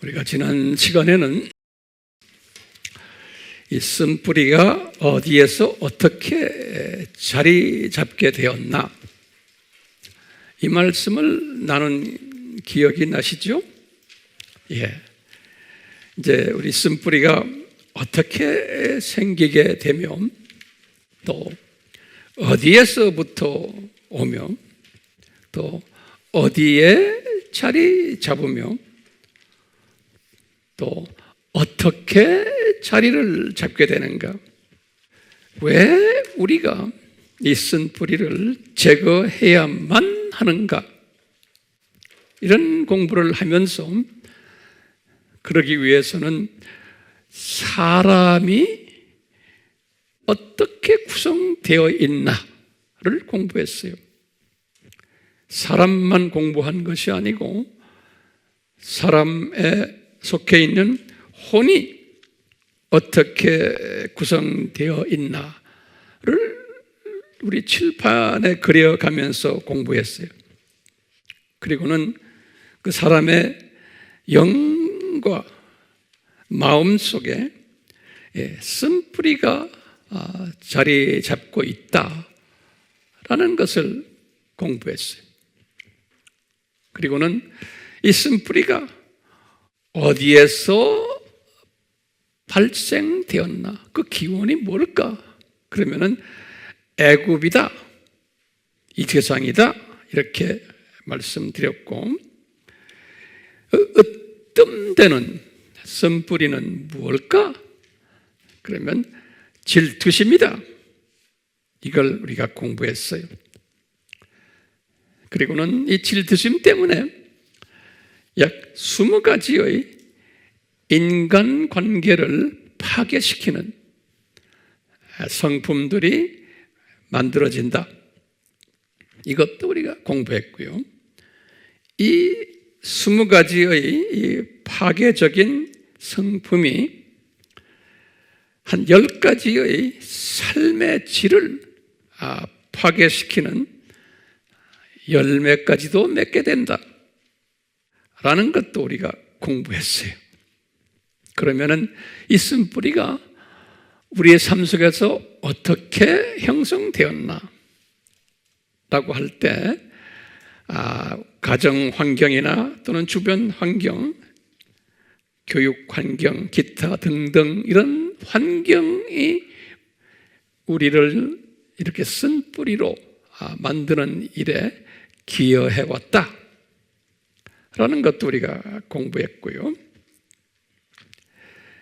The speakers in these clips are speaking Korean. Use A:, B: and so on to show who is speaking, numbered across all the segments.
A: 우리가 지난 시간에는 이 쓴뿌리가 어디에서 어떻게 자리 잡게 되었나, 이 말씀을 나눈 기억이 나시죠? 예. 이제 우리 쓴뿌리가 어떻게 생기게 되며 또 어디에서부터 오며 또 어디에 자리 잡으며 또 어떻게 자리를 잡게 되는가, 왜 우리가 이 쓴뿌리를 제거해야만 하는가, 이런 공부를 하면서 그러기 위해서는 사람이 어떻게 구성되어 있나를 공부했어요. 사람만 공부한 것이 아니고 사람에 속해 있는 혼이 어떻게 구성되어 있나를 우리 칠판에 그려가면서 공부했어요. 그리고는 그 사람의 영과 마음 속에 쓴뿌리가 자리 잡고 있다라는 것을 공부했어요. 그리고는 이 쓴뿌리가 어디에서 발생되었나, 그 기원이 뭘까? 그러면은 애굽이다, 이 세상이다, 이렇게 말씀드렸고, 으뜸되는 쓴뿌리는 무엇일까? 그러면 질투심이다, 이걸 우리가 공부했어요. 그리고는 이 질투심 때문에 약 20가지의 인간관계를 파괴시키는 성품들이 만들어진다, 이것도 우리가 공부했고요. 이 20가지의 이 파괴적인 성품이 한 10가지의 삶의 질을 파괴시키는 열매까지도 맺게 된다 라는 것도 우리가 공부했어요. 그러면은 이 쓴뿌리가 우리의 삶 속에서 어떻게 형성되었나 라고 할 때, 가정 환경이나 또는 주변 환경, 교육 환경, 기타 등등 이런 환경이 우리를 이렇게 쓴뿌리로 만드는 일에 기여해왔다 라는 것도 우리가 공부했고요.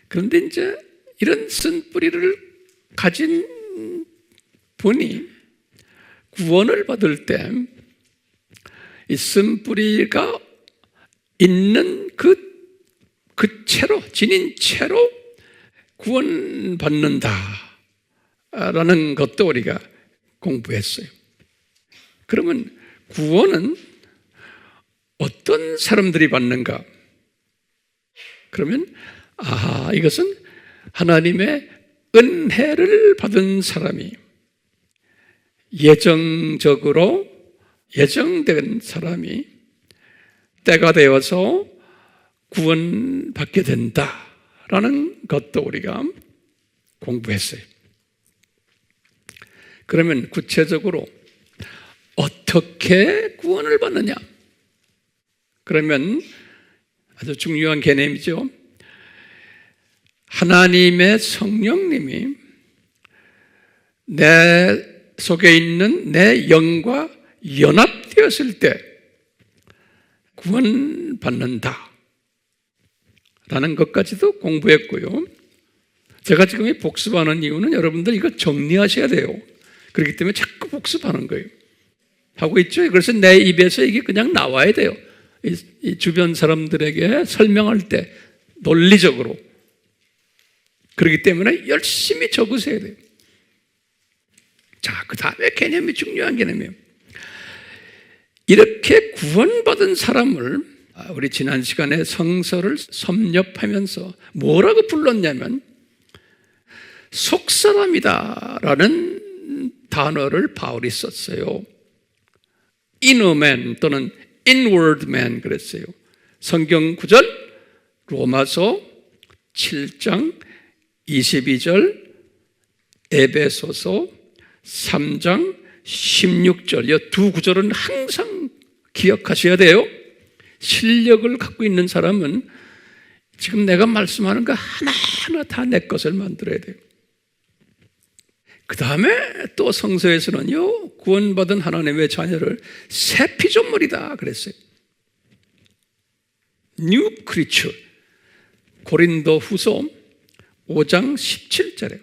A: 그런데 이제 이런 쓴뿌리를 가진 분이 구원을 받을 때 이 쓴뿌리가 있는 그 채로, 지닌 채로 구원받는다 라는 것도 우리가 공부했어요. 그러면 구원은 어떤 사람들이 받는가? 그러면 이것은 하나님의 은혜를 받은 사람이, 예정적으로 예정된 사람이 때가 되어서 구원받게 된다라는 것도 우리가 공부했어요. 그러면 구체적으로 어떻게 구원을 받느냐? 그러면 아주 중요한 개념이죠. 하나님의 성령님이 내 속에 있는 내 영과 연합되었을 때 구원받는다 라는 것까지도 공부했고요. 제가 지금 이 복습하는 이유는 여러분들 이거 정리하셔야 돼요. 그렇기 때문에 자꾸 복습하는 거예요. 하고 있죠. 그래서 내 입에서 이게 그냥 나와야 돼요. 이 주변 사람들에게 설명할 때 논리적으로. 그렇기 때문에 열심히 적으셔야 돼요. 자, 그 다음에 개념이 중요한 개념이에요. 이렇게 구원받은 사람을 우리 지난 시간에 성서를 섭렵하면서 뭐라고 불렀냐면 속사람이다라는 단어를 바울이 썼어요. inner man 또는 inward man 그랬어요. 성경 구절 로마서 7장 22절, 에베소서 3장 16절, 이 두 구절은 항상 기억하셔야 돼요. 실력을 갖고 있는 사람은 지금 내가 말씀하는 거 하나하나 다 내 것을 만들어야 돼요. 그 다음에 또 성서에서는요, 구원받은 하나님의 자녀를 새 피조물이다 그랬어요. New creature. 고린도 후서 5장 17절에.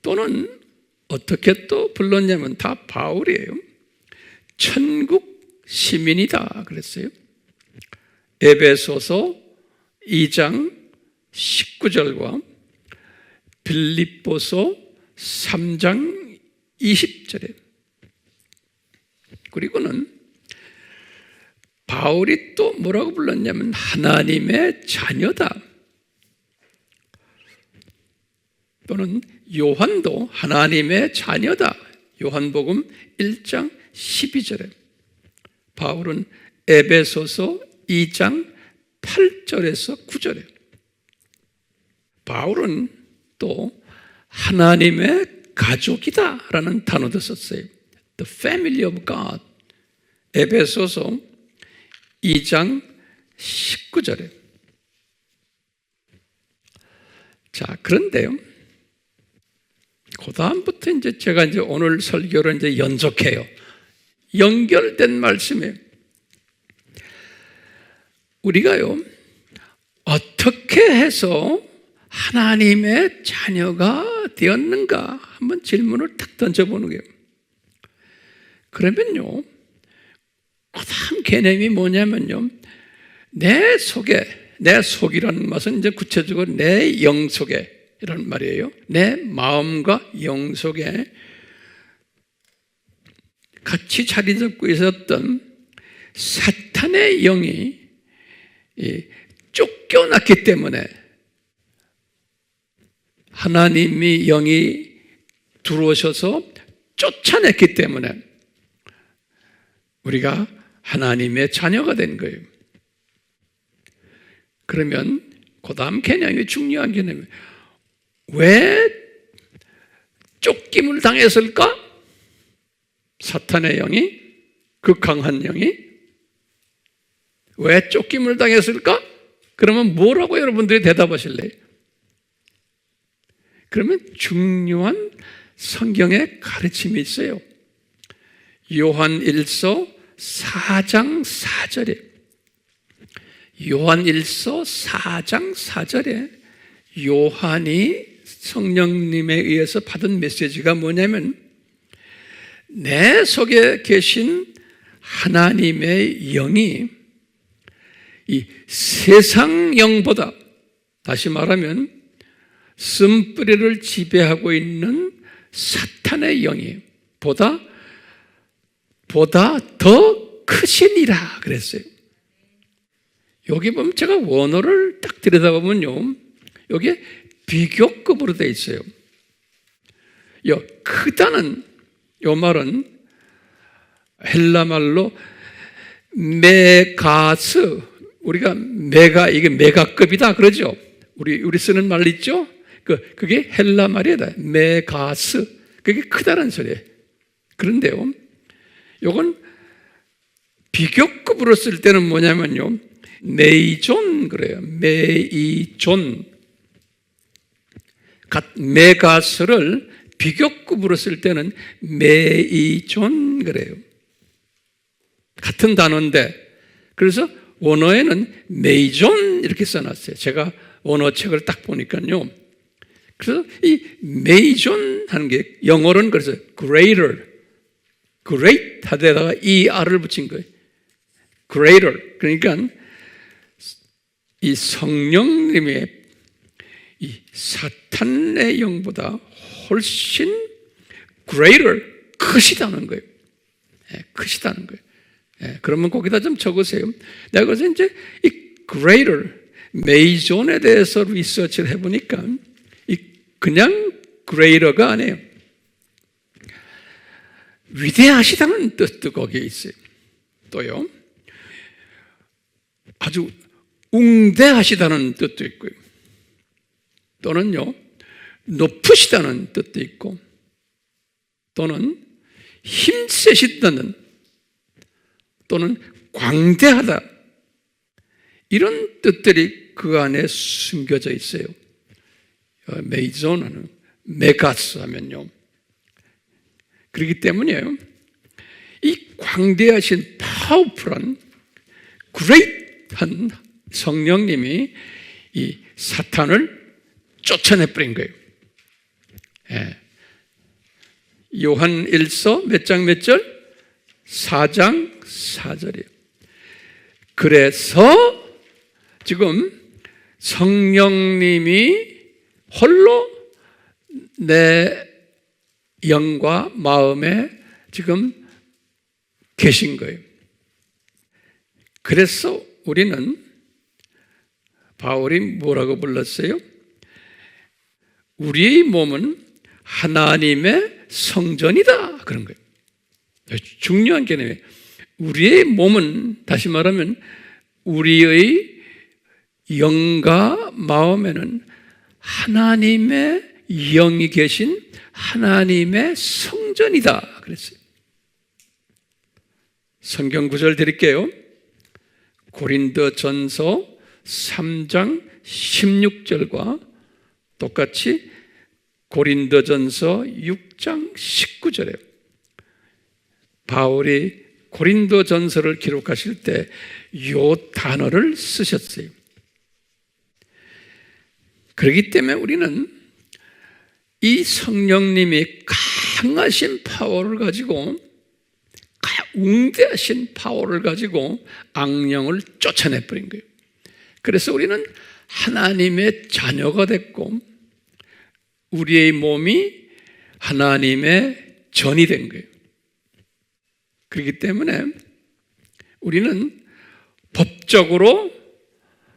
A: 또는 어떻게 또 불렀냐면 다 바울이에요. 천국 시민이다 그랬어요. 에베소서 2장 19절과 빌립보서 3장 20절에. 그리고는 바울이 또 뭐라고 불렀냐면 하나님의 자녀다. 또는 요한도 하나님의 자녀다. 요한복음 1장 12절에. 바울은 에베소서 2장 8절에서 9절에. 바울은 또 하나님의 가족이다 라는 단어도 썼어요. The family of God. 에베소서 2장 19절에. 자, 그런데요, 그 다음부터 제가 오늘 설교를 연속해요. 연결된 말씀이에요. 우리가요, 어떻게 해서 하나님의 자녀가 되었는가 한번 질문을 딱 던져보는 거예요. 그러면요, 그 다음 개념이 뭐냐면요, 내 속이라는 것은 구체적으로 내 영 속에 이런 말이에요. 내 마음과 영 속에 같이 자리 잡고 있었던 사탄의 영이 쫓겨났기 때문에, 하나님의 영이 들어오셔서 쫓아냈기 때문에 우리가 하나님의 자녀가 된 거예요. 그러면 그 다음 개념이 중요한 개념이에요. 왜 쫓김을 당했을까? 사탄의 영이, 그 강한 영이 왜 쫓김을 당했을까? 그러면 뭐라고 여러분들이 대답하실래요? 그러면 중요한 성경의 가르침이 있어요. 요한 1서 4장 4절에, 요한 1서 4장 4절에 요한이 성령님에 의해서 받은 메시지가 뭐냐면, 내 속에 계신 하나님의 영이 이 세상 영보다, 다시 말하면 쓴뿌리를 지배하고 있는 사탄의 영이 보다 더 크시니라 그랬어요. 여기 보면 제가 원어를 딱 들여다보면요, 여기에 비교급으로 되어 있어요. 크다는 요 말은 헬라 말로 메가스, 우리가 이게 메가급이다 그러죠. 우리 쓰는 말 있죠? 그게 헬라 말이다. 메가스. 그게 크다는 소리예요. 그런데요, 요건 비교급으로 쓸 때는 뭐냐면요, 메이존 그래요. 메이존. 메가스를 비교급으로 쓸 때는 메이존 그래요. 같은 단어인데, 그래서 원어에는 메이존 이렇게 써놨어요. 제가 원어책을 딱 보니까요. 그래서 이 메이존 하는 게 영어로는 그래서 greater, great 하다가 ER을 붙인 거예요. greater. 그러니까 이 성령님의 이 사탄의 영보다 훨씬 greater, 크시다는 거예요. 크시다는 거예요. 그러면 거기다 좀 적으세요. 내가 그래서 이제 이 greater, 메이존에 대해서 리서치를 해보니까 그냥 greater가 아니에요. 위대하시다는 뜻도 거기에 있어요. 또요, 아주 웅대하시다는 뜻도 있고요. 또는요, 높으시다는 뜻도 있고, 또는 힘세시다는, 또는 광대하다, 이런 뜻들이 그 안에 숨겨져 있어요. 메이존, 메가스 하면요. 그렇기 때문이에요. 이 광대하신 파워풀한 그레이트한 성령님이 이 사탄을 쫓아내버린 거예요. 예. 요한 1서 몇 장 몇 절? 4장 4절이에요. 그래서 지금 성령님이 홀로 내 영과 마음에 지금 계신 거예요. 그래서 우리는 바울이 뭐라고 불렀어요? 우리의 몸은 하나님의 성전이다, 그런 거예요. 중요한 개념이에요. 우리의 몸은, 다시 말하면 우리의 영과 마음에는 하나님의 영이 계신 하나님의 성전이다 그랬어요. 성경 구절 드릴게요. 고린도전서 3장 16절과 똑같이 고린도전서 6장 19절에 바울이 고린도전서를 기록하실 때 이 단어를 쓰셨어요. 그렇기 때문에 우리는 이 성령님이 강하신 파워를 가지고, 웅대하신 파워를 가지고 악령을 쫓아내버린 거예요. 그래서 우리는 하나님의 자녀가 됐고, 우리의 몸이 하나님의 전이 된 거예요. 그렇기 때문에 우리는 법적으로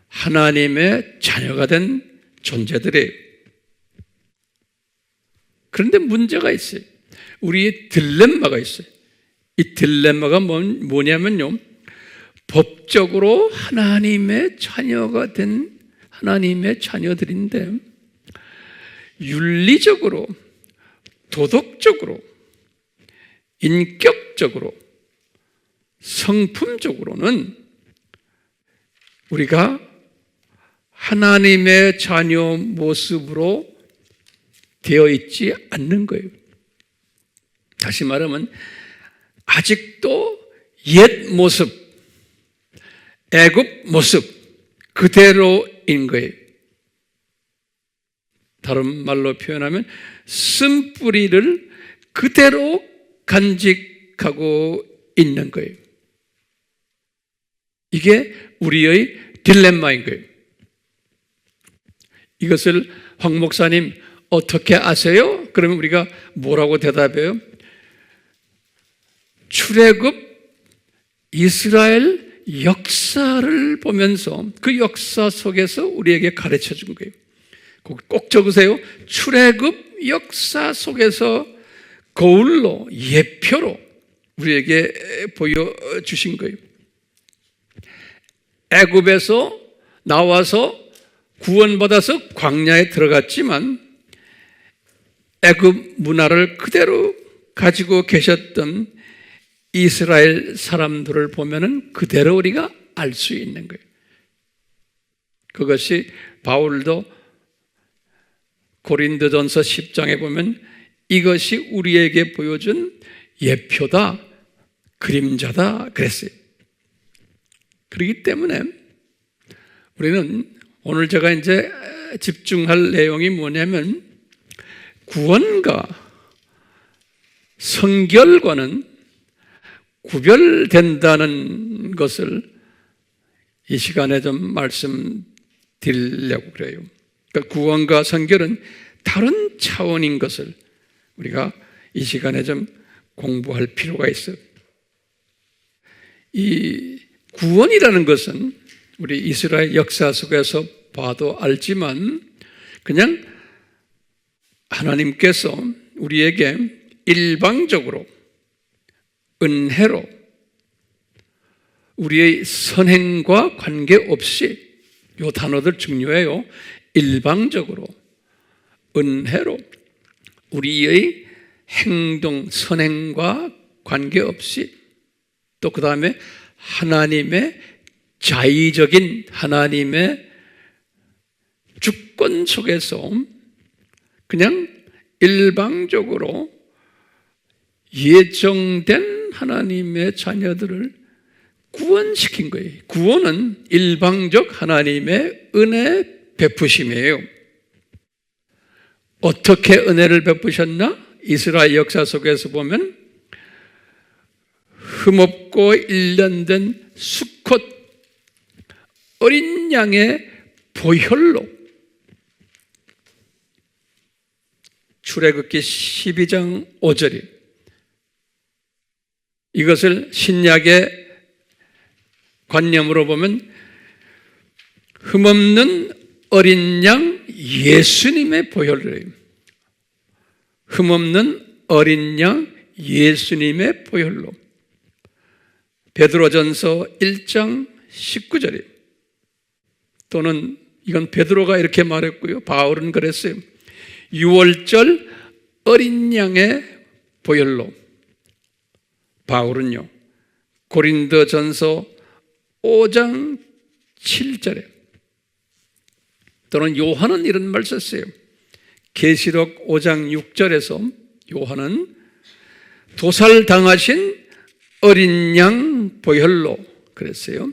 A: 하나님의 자녀가 된 존재들이에요. 그런데 문제가 있어요. 우리의 딜레마가 있어요. 이 딜레마가 뭐냐면요, 법적으로 하나님의 자녀가 된 하나님의 자녀들인데 윤리적으로, 도덕적으로, 인격적으로, 성품적으로는 우리가 하나님의 자녀 모습으로 되어 있지 않는 거예요. 다시 말하면 아직도 옛 모습, 애굽 모습 그대로인 거예요. 다른 말로 표현하면 쓴뿌리를 그대로 간직하고 있는 거예요. 이게 우리의 딜레마인 거예요. 이것을 황 목사님 어떻게 아세요? 그러면 우리가 뭐라고 대답해요? 출애굽 이스라엘 역사를 보면서 그 역사 속에서 우리에게 가르쳐 준 거예요. 꼭 적으세요. 출애굽 역사 속에서 거울로, 예표로 우리에게 보여주신 거예요. 애굽에서 나와서 구원받아서 광야에 들어갔지만 애굽 문화를 그대로 가지고 계셨던 이스라엘 사람들을 보면은 그대로 우리가 알 수 있는 거예요. 그것이 바울도 고린도전서 10장에 보면 이것이 우리에게 보여준 예표다, 그림자다 그랬어요. 그렇기 때문에 우리는 오늘 제가 이제 집중할 내용이 뭐냐면 구원과 성결과는 구별된다는 것을 이 시간에 좀 말씀드리려고 그래요. 그러니까 구원과 성결은 다른 차원인 것을 우리가 이 시간에 좀 공부할 필요가 있어요. 이 구원이라는 것은 우리 이스라엘 역사 속에서 봐도 알지만 그냥 하나님께서 우리에게 일방적으로 은혜로 우리의 선행과 관계없이 이 단어들 중요해요. 일방적으로, 은혜로, 우리의 행동, 선행과 관계없이, 또 그 다음에 하나님의 자의적인 하나님의 주권 속에서 그냥 일방적으로 예정된 하나님의 자녀들을 구원시킨 거예요. 구원은 일방적 하나님의 은혜 베푸심이에요. 어떻게 은혜를 베푸셨나? 이스라엘 역사 속에서 보면 흠없고 1년 된 수컷 어린 양의 보혈로, 출애굽기 12장 5절이 이것을 신약의 관념으로 보면 흠없는 어린 양 예수님의 보혈로, 흠없는 어린 양 예수님의 보혈로. 베드로전서 1장 19절이에요. 또는 이건 베드로가 이렇게 말했고요, 바울은 그랬어요. 유월절 어린 양의 보혈로. 바울은요, 고린도전서 5장 7절에, 또는 요한은 이런 말 썼어요. 계시록 5장 6절에서 요한은 도살당하신 어린 양 보혈로 그랬어요.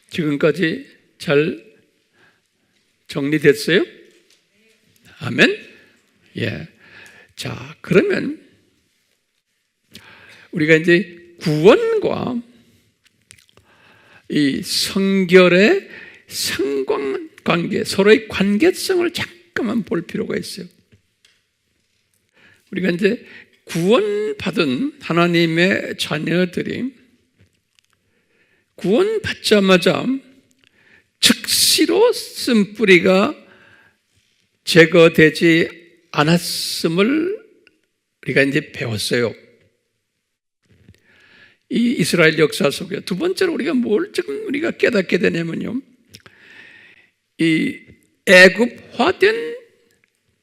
A: 지금까지 잘 정리됐어요? 아멘? 예. 자, 그러면 우리가 이제 구원과 이 성결의 상관관계, 서로의 관계성을 잠깐만 볼 필요가 있어요. 우리가 이제 구원받은 하나님의 자녀들이 구원받자마자 즉시로 쓴뿌리가 제거되지 않았음을 우리가 이제 배웠어요. 이 이스라엘 역사 속에 두 번째로 우리가 뭘 지금 우리가 깨닫게 되냐면요, 이 애굽화된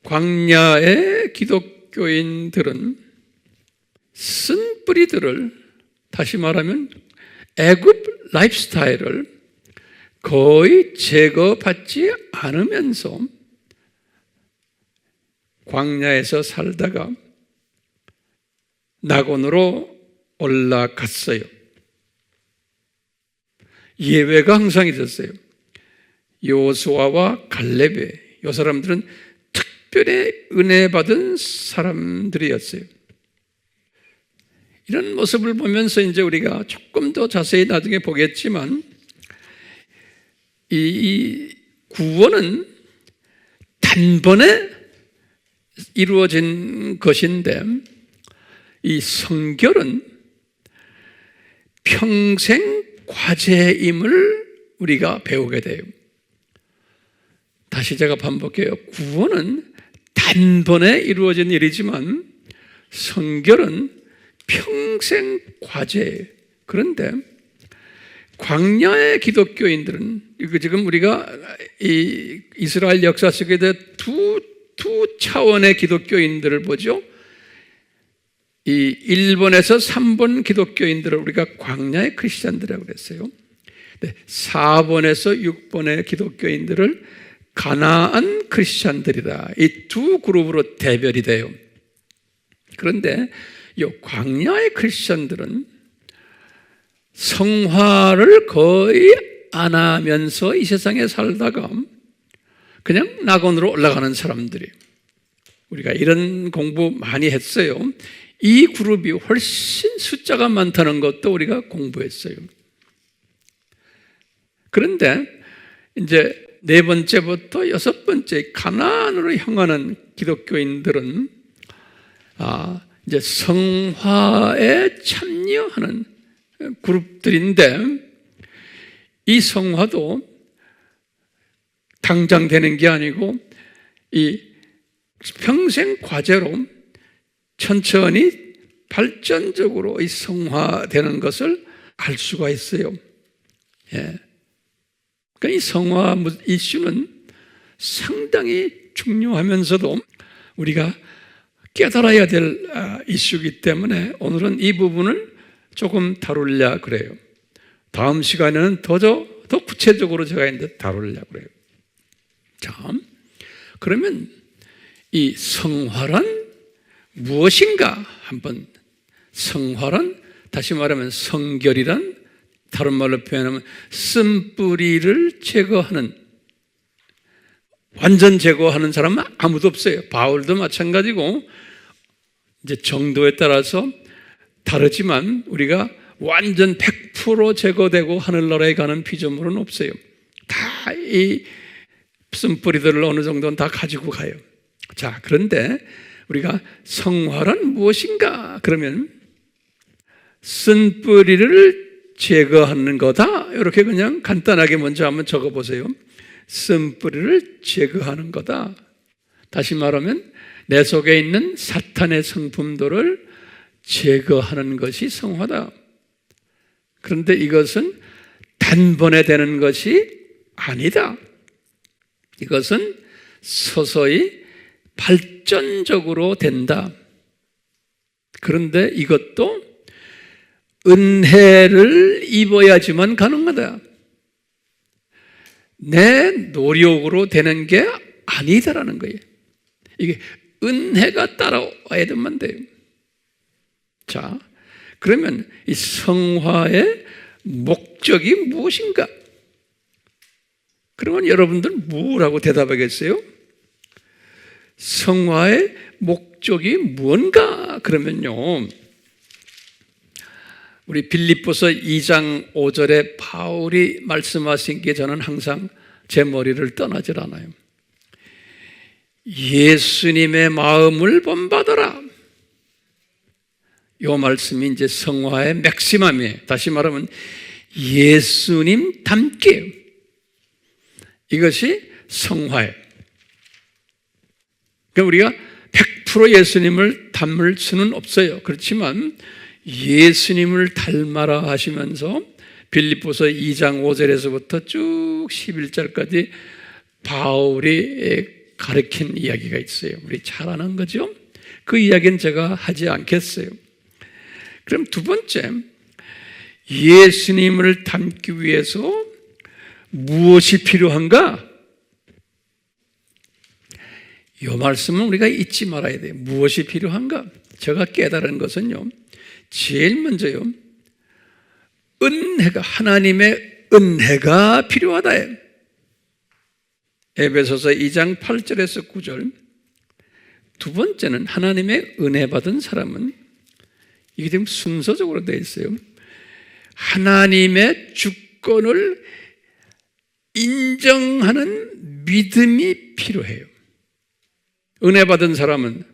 A: 광야의 기독교인들은 쓴 뿌리들을, 다시 말하면 애굽 라이프 스타일을 거의 제거받지 않으면서 광야에서 살다가 낙원으로 올라갔어요. 예외가 항상 있었어요. 여호수아와 갈렙의, 이 사람들은 특별히 은혜 받은 사람들이었어요. 이런 모습을 보면서 이제 우리가 조금 더 자세히 나중에 보겠지만, 이 구원은 단번에 이루어진 것인데, 이 성결은 평생 과제임을 우리가 배우게 돼요. 다시 제가 반복해요. 구원은 단번에 이루어진 일이지만 성결은 평생 과제예요. 그런데 광야의 기독교인들은, 이거 지금 우리가 이 이스라엘 역사 속에 두 차원의 기독교인들을 보죠. 이 1번에서 3번 기독교인들을 우리가 광야의 크리스찬들이라고 그랬어요. 4번에서 6번의 기독교인들을 가나안 크리스찬들이다. 이 두 그룹으로 대별이 돼요. 그런데 이 광야의 크리스찬들은 성화를 거의 안 하면서 이 세상에 살다가 그냥 낙원으로 올라가는 사람들이, 우리가 이런 공부 많이 했어요. 이 그룹이 훨씬 숫자가 많다는 것도 우리가 공부했어요. 그런데 이제 4번째부터 6번째 가나안으로 향하는 기독교인들은 이제 성화에 참여하는 그룹들인데, 이 성화도 당장 되는 게 아니고 이 평생 과제로 천천히 발전적으로 이 성화되는 것을 알 수가 있어요. 예. 그러니까 이 성화 이슈는 상당히 중요하면서도 우리가 깨달아야 될 이슈이기 때문에 오늘은 이 부분을 조금 다루려 그래요. 다음 시간에는 더 구체적으로 제가 이제 다루려 그래요. 자, 그러면 이 성화란 무엇인가 한번, 성화란 다시 말하면 성결이란, 다른 말로 표현하면 쓴뿌리를 제거하는, 완전 제거하는 사람은 아무도 없어요. 바울도 마찬가지고, 이제 정도에 따라서 다르지만 우리가 완전 100% 제거되고 하늘나라에 가는 피조물은 없어요. 다 이 쓴뿌리들을 어느 정도는 다 가지고 가요. 자, 그런데 우리가 성화란 무엇인가? 그러면 쓴뿌리를 제거하는 거다. 이렇게 그냥 간단하게 먼저 한번 적어보세요. 쓴뿌리를 제거하는 거다. 다시 말하면 내 속에 있는 사탄의 성품들을 제거하는 것이 성화다. 그런데 이것은 단번에 되는 것이 아니다. 이것은 서서히 발전적으로 된다. 그런데 이것도 은혜를 입어야지만 가능하다. 내 노력으로 되는 게 아니다라는 거예요. 이게 은혜가 따라와야만 돼요. 자, 그러면 이 성화의 목적이 무엇인가? 그러면 여러분들 뭐라고 대답하겠어요? 성화의 목적이 뭔가? 그러면요, 우리 빌립보서 2장 5절에 바울이 말씀하신 게 저는 항상 제 머리를 떠나질 않아요. 예수님의 마음을 본받아라. 이 말씀이 이제 성화의 맥시멈이에요. 다시 말하면 예수님 닮기. 이것이 성화예요. 그러니까 우리가 100% 예수님을 닮을 수는 없어요. 그렇지만 예수님을 닮아라 하시면서 빌립보서 2장 5절에서부터 쭉 11절까지 바울이 가르친 이야기가 있어요. 우리 잘 아는 거죠? 그 이야기는 제가 하지 않겠어요. 그럼 두 번째, 예수님을 닮기 위해서 무엇이 필요한가? 이 말씀은 우리가 잊지 말아야 돼요. 무엇이 필요한가? 제가 깨달은 것은요, 제일 먼저요, 은혜가, 하나님의 은혜가 필요하다. 에베소서 2장 8절에서 9절. 두 번째는 하나님의 은혜 받은 사람은, 이게 지금 순서적으로 되어 있어요. 하나님의 주권을 인정하는 믿음이 필요해요. 은혜 받은 사람은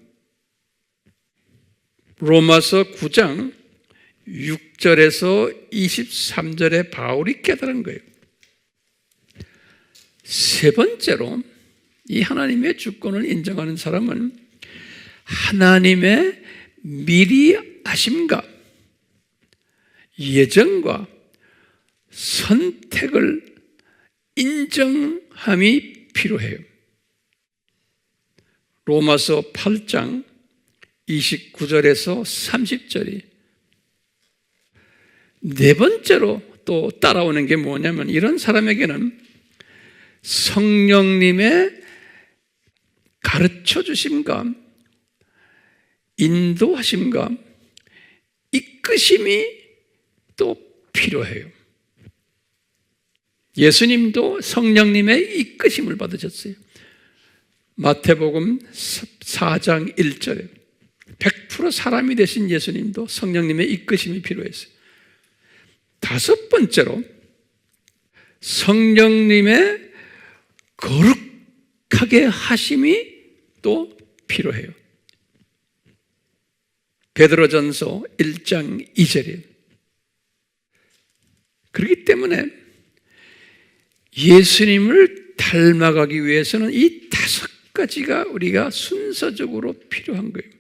A: 로마서 9장 6절에서 23절에 바울이 깨달은 거예요. 세 번째로 이 하나님의 주권을 인정하는 사람은 하나님의 미리 아심과 예정과 선택을 인정함이 필요해요. 로마서 8장 29절에서 30절이. 네 번째로 또 따라오는 게 뭐냐면, 이런 사람에게는 성령님의 가르쳐 주심과 인도하심과 이끄심이 또 필요해요. 예수님도 성령님의 이끄심을 받으셨어요. 마태복음 4장 1절에 100% 사람이 되신 예수님도 성령님의 이끄심이 필요했어요. 다섯 번째로 성령님의 거룩하게 하심이 또 필요해요. 베드로전서 1장 2절이에요. 그렇기 때문에 예수님을 닮아가기 위해서는 이 다섯 가지가 우리가 순서적으로 필요한 거예요.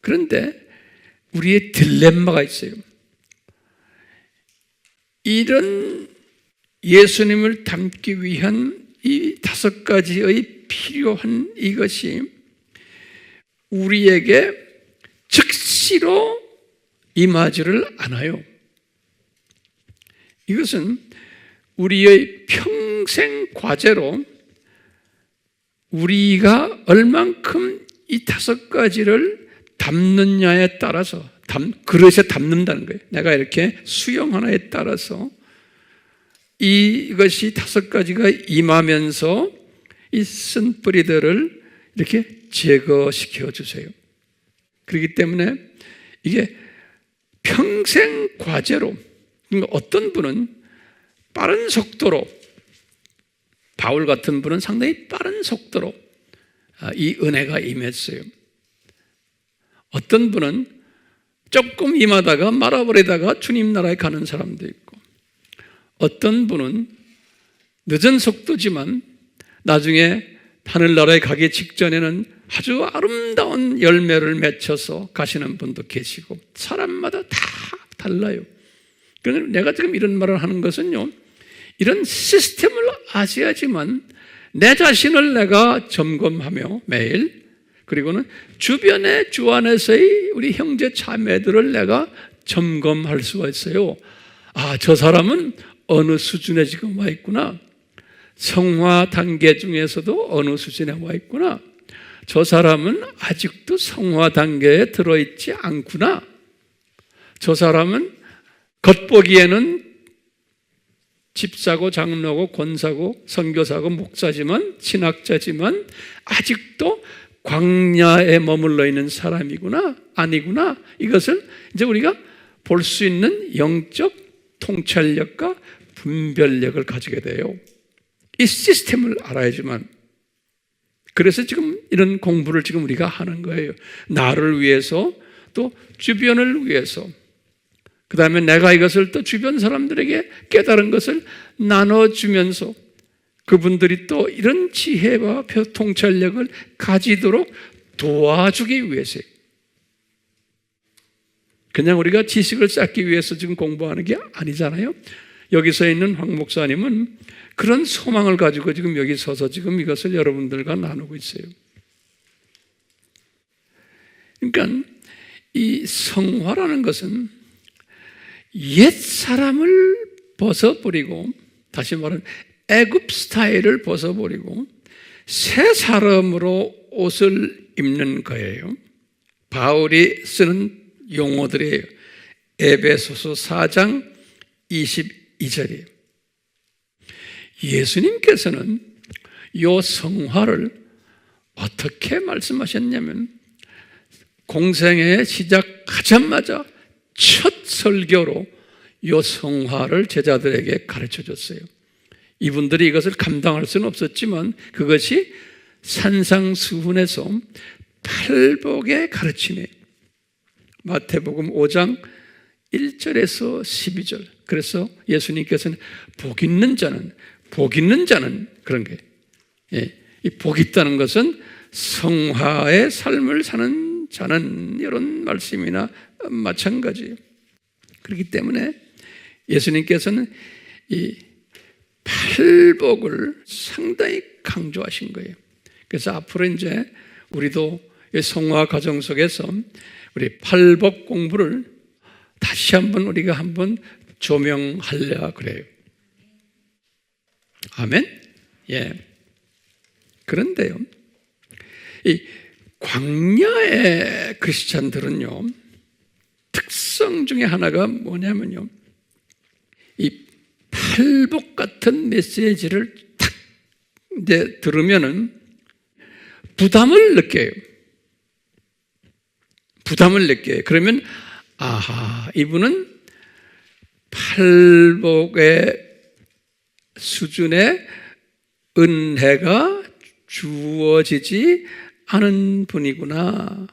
A: 그런데 우리의 딜레마가 있어요. 이런 예수님을 닮기 위한 이 5가지의 필요한 이것이 우리에게 즉시로 임하지를 않아요. 이것은 우리의 평생 과제로 우리가 얼만큼 이 5가지를 담느냐에 따라서 그릇에 담는다는 거예요. 내가 이렇게 수영 하나에 따라서 이것이 5가지가 임하면서 이 쓴뿌리들을 이렇게 제거시켜 주세요. 그렇기 때문에 이게 평생 과제로, 어떤 분은 빠른 속도로, 바울 같은 분은 상당히 빠른 속도로 이 은혜가 임했어요. 어떤 분은 조금 임하다가 말아버리다가 주님 나라에 가는 사람도 있고, 어떤 분은 늦은 속도지만 나중에 하늘나라에 가기 직전에는 아주 아름다운 열매를 맺혀서 가시는 분도 계시고, 사람마다 다 달라요. 그러니까 내가 지금 이런 말을 하는 것은요, 이런 시스템을 아셔야지만 내 자신을 내가 점검하며 매일, 그리고는 주변의 주 안에서의 우리 형제 자매들을 내가 점검할 수가 있어요. 아, 저 사람은 어느 수준에 지금 와 있구나. 성화 단계 중에서도 어느 수준에 와 있구나. 저 사람은 아직도 성화 단계에 들어있지 않구나. 저 사람은 겉보기에는 집사고 장로고 권사고 선교사고 목사지만, 신학자지만 아직도 광야에 머물러 있는 사람이구나, 아니구나. 이것을 이제 우리가 볼 수 있는 영적 통찰력과 분별력을 가지게 돼요. 이 시스템을 알아야지만. 그래서 지금 이런 공부를 지금 우리가 하는 거예요. 나를 위해서, 또 주변을 위해서, 그 다음에 내가 이것을 또 주변 사람들에게 깨달은 것을 나눠주면서 그분들이 또 이런 지혜와 통찰력을 가지도록 도와주기 위해서요. 그냥 우리가 지식을 쌓기 위해서 지금 공부하는 게 아니잖아요. 여기서 있는 황 목사님은 그런 소망을 가지고 지금 여기 서서 지금 이것을 여러분들과 나누고 있어요. 그러니까 이 성화라는 것은 옛 사람을 벗어버리고, 다시 말하면 애굽 스타일을 벗어버리고 새 사람으로 옷을 입는 거예요. 바울이 쓰는 용어들이에요. 에베소서 4장 22절이에요. 예수님께서는 이 성화를 어떻게 말씀하셨냐면, 공생애 시작하자마자 첫 설교로 이 성화를 제자들에게 가르쳐 줬어요. 이분들이 이것을 감당할 수는 없었지만 그것이 산상수훈에서 팔복의 가르침이에요. 마태복음 5장 1절에서 12절. 그래서 예수님께서는 복 있는 자는 그런 거예요. 예, 이 복 있다는 것은 성화의 삶을 사는 자는, 이런 말씀이나 마찬가지예요. 그렇기 때문에 예수님께서는 이 팔복을 상당히 강조하신 거예요. 그래서 앞으로 이제 우리도 이 성화 과정 속에서 우리 팔복 공부를 다시 한번 우리가 한번 조명하려 그래요. 아멘? 예. 그런데요, 이 광야의 크리스찬들은요, 특성 중에 하나가 뭐냐면요, 이 팔복 같은 메시지를 탁 이제 들으면은 부담을 느껴요. 그러면 아하, 이분은 팔복의 수준의 은혜가 주어지지 않은 분이구나.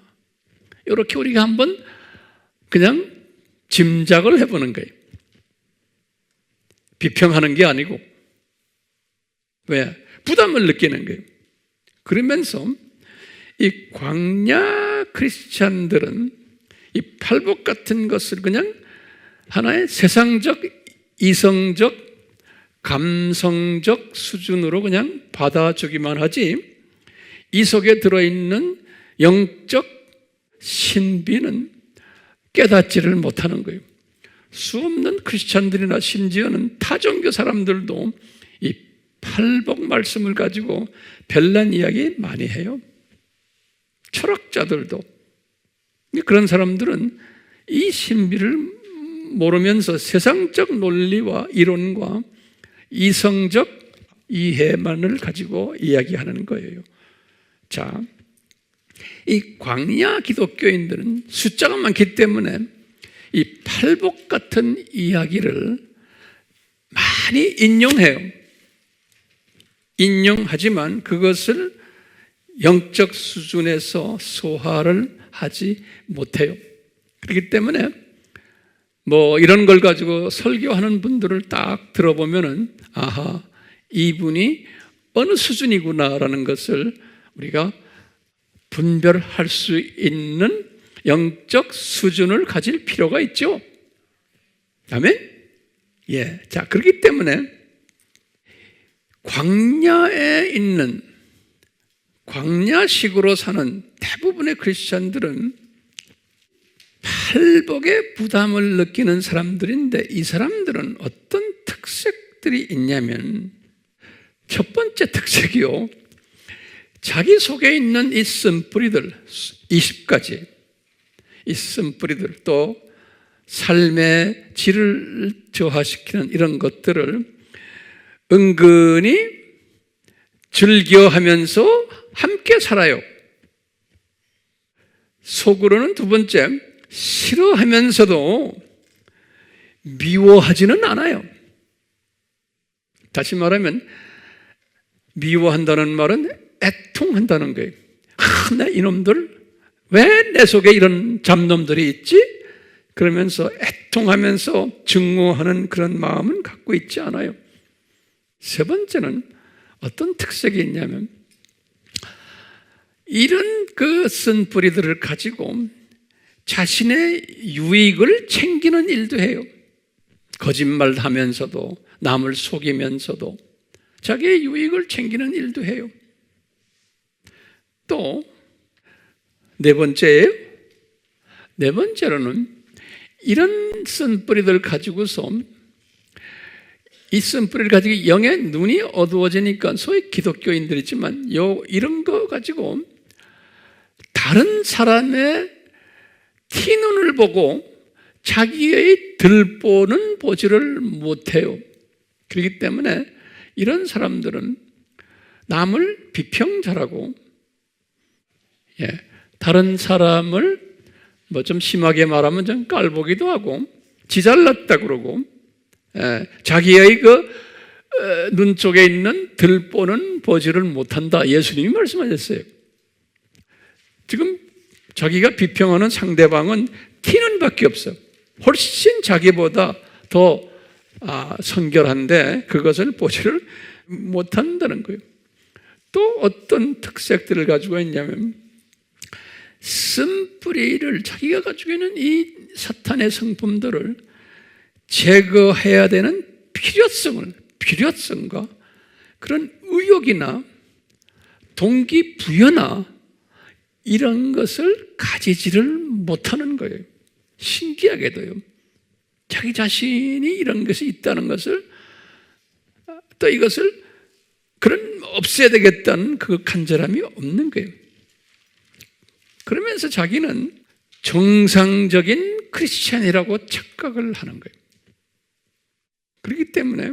A: 이렇게 우리가 한번 그냥 짐작을 해보는 거예요. 비평하는 게 아니고. 왜? 부담을 느끼는 거예요. 그러면서 이 광야 크리스찬들은 이 팔복 같은 것을 그냥 하나의 세상적 이성적, 감성적 수준으로 그냥 받아주기만 하지 이 속에 들어있는 영적 신비는 깨닫지를 못하는 거예요. 수없는 크리스찬들이나 심지어는 타종교 사람들도 이 팔복 말씀을 가지고 별난 이야기 많이 해요. 철학자들도. 그런 사람들은 이 신비를 모르면서 세상적 논리와 이론과 이성적 이해만을 가지고 이야기하는 거예요. 자, 이 광야 기독교인들은 숫자가 많기 때문에 이 팔복 같은 이야기를 많이 인용해요. 인용하지만 그것을 영적 수준에서 소화를 하지 못해요. 그렇기 때문에 이런 걸 가지고 설교하는 분들을 딱 들어보면은 아하, 이분이 어느 수준이구나라는 것을 우리가 분별할 수 있는 영적 수준을 가질 필요가 있죠. 아멘? 예. 자, 그렇기 때문에 광야에 있는 광야식으로 사는 대부분의 크리스찬들은 팔복의 부담을 느끼는 사람들인데 이 사람들은 어떤 특색들이 있냐면 첫 번째 특색이요. 자기 속에 있는 이 쓴뿌리들 20가지 이 쓴뿌리들 또 삶의 질을 저하시키는 이런 것들을 은근히 즐겨하면서 함께 살아요. 속으로는 두 번째 싫어하면서도 미워하지는 않아요. 다시 말하면 미워한다는 말은 애통한다는 거예요. 나 이놈들 왜 내 속에 이런 잡놈들이 있지? 그러면서 애통하면서 증오하는 그런 마음은 갖고 있지 않아요. 세 번째는 어떤 특색이 있냐면 이런 그 쓴뿌리들을 가지고 자신의 유익을 챙기는 일도 해요. 거짓말하면서도 남을 속이면서도 자기의 유익을 챙기는 일도 해요. 또 네 번째로는 이런 쓴뿌리들 가지고서 이 쓴뿌리를 가지고 영의 눈이 어두워지니까 소위 기독교인들이지만 이런 거 가지고 다른 사람의 티눈을 보고 자기의 들보는 보지를 못해요. 그렇기 때문에 이런 사람들은 남을 비평잘하고 다른 사람을 좀 심하게 말하면 좀 깔보기도 하고 지잘났다 그러고 자기의 눈 쪽에 있는 들보는 보지를 못한다. 예수님이 말씀하셨어요. 지금 자기가 비평하는 상대방은 티는 밖에 없어. 훨씬 자기보다 더 성결한데 그것을 보지를 못한다는 거예요. 또 어떤 특색들을 가지고 있냐면 쓴뿌리를 자기가 가지고 있는 이 사탄의 성품들을 제거해야 되는 필요성과 그런 의욕이나 동기부여나 이런 것을 가지지를 못하는 거예요. 신기하게도요. 자기 자신이 이런 것이 있다는 것을 또 이것을 없애야 되겠다는 그 간절함이 없는 거예요. 그러면서 자기는 정상적인 크리스찬이라고 착각을 하는 거예요. 그렇기 때문에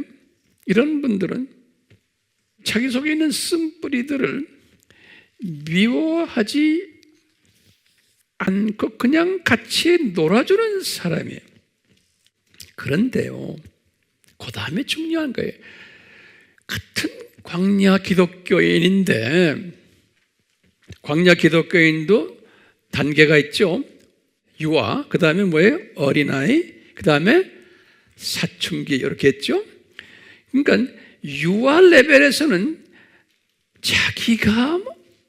A: 이런 분들은 자기 속에 있는 쓴뿌리들을 미워하지 않고 그냥 같이 놀아주는 사람이에요. 그런데요, 그 다음에 중요한 거예요. 같은 광야 기독교인인데 광야 기독교인도 단계가 있죠. 유아, 그 다음에 뭐예요? 어린아이, 그 다음에 사춘기 이렇게 했죠. 그러니까 유아 레벨에서는 자기가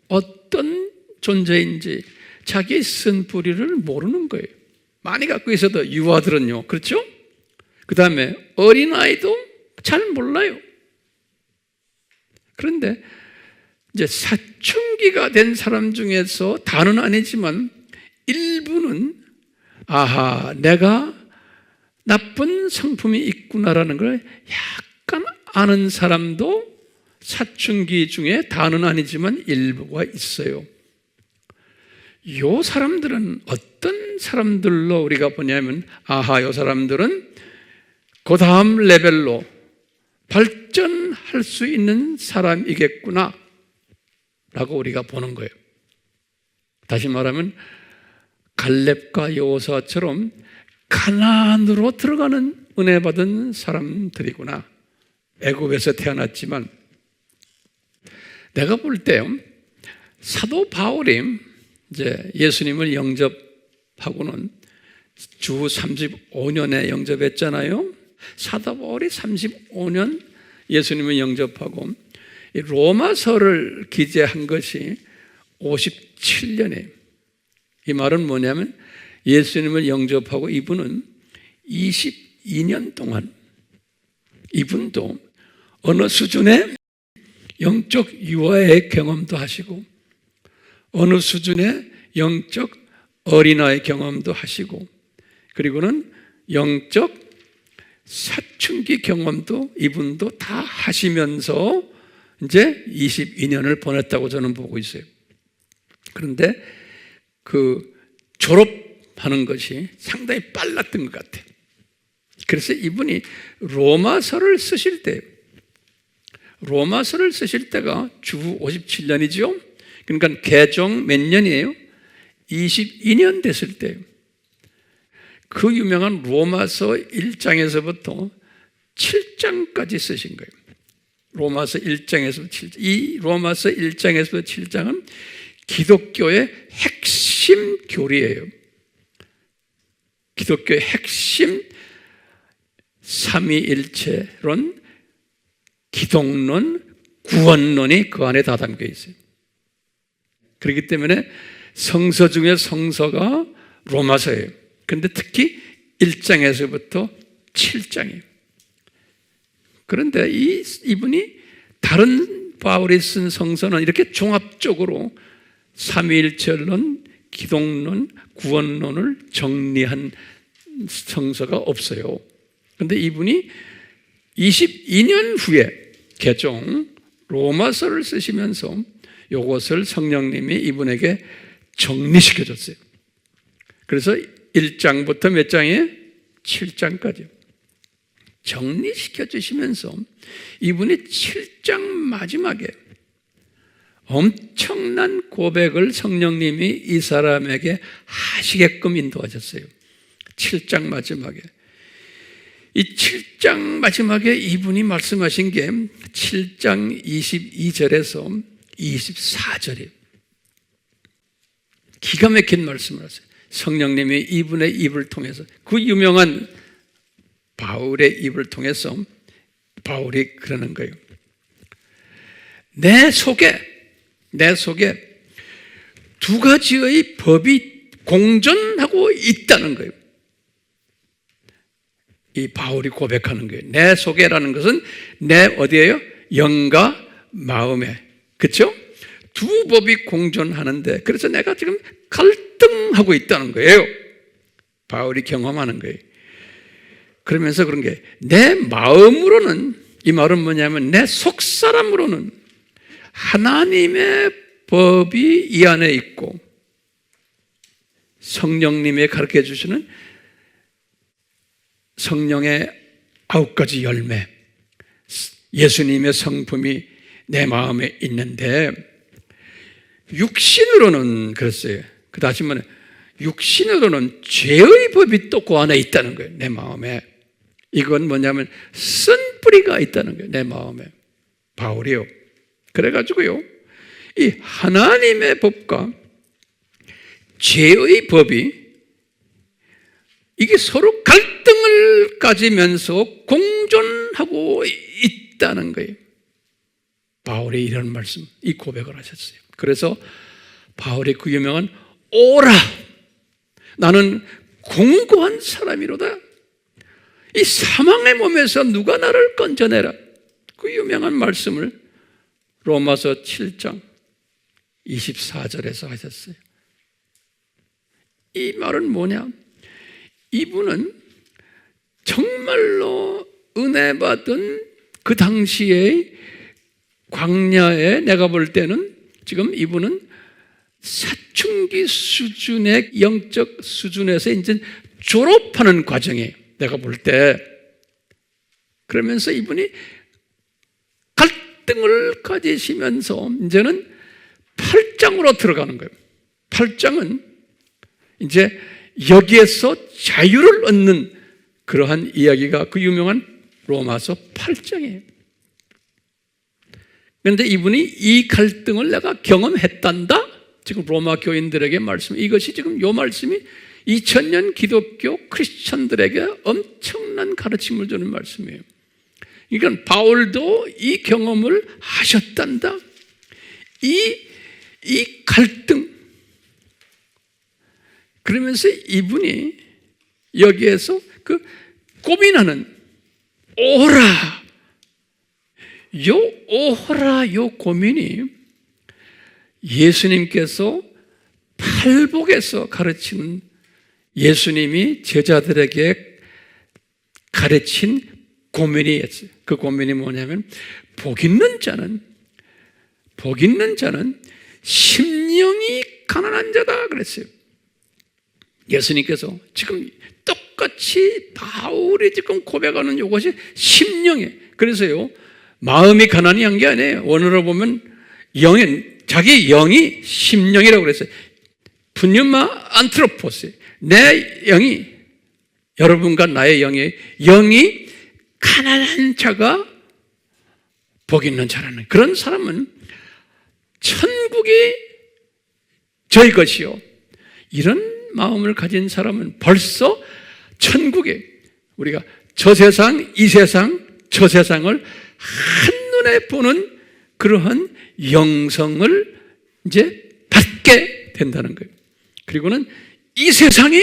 A: 어떤 존재인지 자기의 쓴뿌리를 모르는 거예요. 많이 갖고 있어도 유아들은요, 그렇죠? 그 다음에 어린아이도 잘 몰라요. 그런데 이제 사춘기가 된 사람 중에서 다는 아니지만 일부는 아하, 내가 나쁜 성품이 있구나라는 걸 약간 아는 사람도 사춘기 중에 다는 아니지만 일부가 있어요. 이 사람들은 어떤 사람들로 우리가 보냐면 아하, 이 사람들은 그 다음 레벨로 발전할 수 있는 사람이겠구나 라고 우리가 보는 거예요. 다시 말하면 갈렙과 여호수아처럼 가나안으로 들어가는 은혜 받은 사람들이구나. 애굽에서 태어났지만 내가 볼 때요, 사도 바울이 이제 예수님을 영접하고는 주 35년에 영접했잖아요. 사도 바울이 35년 예수님을 영접하고 로마서를 기재한 것이 57년이에요. 이 말은 뭐냐면 예수님을 영접하고 이분은 22년 동안 이분도 어느 수준의 영적 유아의 경험도 하시고 어느 수준의 영적 어린아이의 경험도 하시고 그리고는 영적 사춘기 경험도 이분도 다 하시면서 이제 22년을 보냈다고 저는 보고 있어요. 그런데 그 졸업하는 것이 상당히 빨랐던 것 같아요. 그래서 이분이 로마서를 쓰실 때가 주 57년이죠. 그러니까 개정 몇 년이에요? 22년 됐을 때예요. 그 유명한 로마서 1장에서부터 7장까지 쓰신 거예요. 로마서 1장에서 7장. 이 로마서 1장에서 7장은 기독교의 핵심 교리예요. 기독교의 핵심 삼위일체론, 기독론, 구원론이 그 안에 다 담겨 있어요. 그렇기 때문에 성서 중에 성서가 로마서예요. 그런데 특히 1장에서부터 7장이에요. 그런데 이분이 다른 바울이 쓴 성서는 이렇게 종합적으로 삼위일체론, 기독론, 구원론을 정리한 성서가 없어요. 그런데 이분이 22년 후에 개종 로마서를 쓰시면서 이것을 성령님이 이분에게 정리시켜줬어요. 그래서 1장부터 몇 장이에요? 7장까지 정리시켜 주시면서 이분이 7장 마지막에 엄청난 고백을 성령님이 이 사람에게 하시게끔 인도하셨어요. 7장 마지막에. 이 7장 마지막에 이분이 말씀하신 게 7장 22절에서 24절이에요. 기가 막힌 말씀을 하세요. 성령님이 이분의 입을 통해서, 그 유명한 바울의 입을 통해서 바울이 그러는 거예요. 내 속에 두 가지의 법이 공존하고 있다는 거예요. 이 바울이 고백하는 거예요. 내 속에라는 것은 내 어디예요? 영과 마음에. 그렇죠? 두 법이 공존하는데, 그래서 내가 지금 갈등하고 있다는 거예요. 바울이 경험하는 거예요. 그러면서 그런 게, 내 마음으로는, 이 말은 뭐냐면 내 속사람으로는 하나님의 법이 이 안에 있고 성령님이 가르쳐 주시는 성령의 9가지 열매, 예수님의 성품이 내 마음에 있는데, 육신으로는 그랬어요. 다시 말해, 육신으로는 죄의 법이 또 그 안에 있다는 거예요. 내 마음에. 이건 뭐냐면 쓴뿌리가 있다는 거예요. 내 마음에. 바울이요. 그래가지고요, 이 하나님의 법과 죄의 법이 이게 서로 갈등을 가지면서 공존하고 있다는 거예요. 바울이 이런 말씀, 이 고백을 하셨어요. 그래서 바울이 그 유명한 오라, 나는 공고한 사람이로다, 이 사망의 몸에서 누가 나를 건져내라. 그 유명한 말씀을 로마서 7장 24절에서 하셨어요. 이 말은 뭐냐? 이분은 정말로 은혜 받은 그 당시에 광야에 내가 볼 때는 지금 이분은 사춘기 수준의 영적 수준에서 이제 졸업하는 과정이에요. 내가 볼 때. 그러면서 이분이 갈등을 가지시면서 이제는 8장으로 들어가는 거예요. 8장은 이제 여기에서 자유를 얻는 그러한 이야기가 그 유명한 로마서 8장이에요. 그런데 이분이 이 갈등을 내가 경험했단다? 지금 로마 교인들에게 말씀, 이것이 지금 요 말씀이 2000년 기독교 크리스천들에게 엄청난 가르침을 주는 말씀이에요. 그러니까 바울도 이 경험을 하셨단다. 이 갈등. 그러면서 이분이 여기에서 그 고민하는 오호라. 요 고민이 예수님께서 팔복에서 가르치는 예수님이 제자들에게 가르친 고민이었어요. 그 고민이 뭐냐면 복 있는 자는 심령이 가난한 자다 그랬어요. 예수님께서 지금 똑같이 바울이 지금 고백하는 이것이 심령이에요. 그래서요, 마음이 가난한 게 아니에요. 원어로 보면 자기 영이 심령이라고 그랬어요. 푸뉴마 안트로포스. 내 영이, 여러분과 나의 영이 가난한 자가 복 있는 자라는, 그런 사람은 천국이 저희 것이요. 이런 마음을 가진 사람은 벌써 천국에, 우리가 저 세상, 이 세상, 저 세상을 한눈에 보는 그러한 영성을 이제 받게 된다는 거예요. 그리고는 이 세상이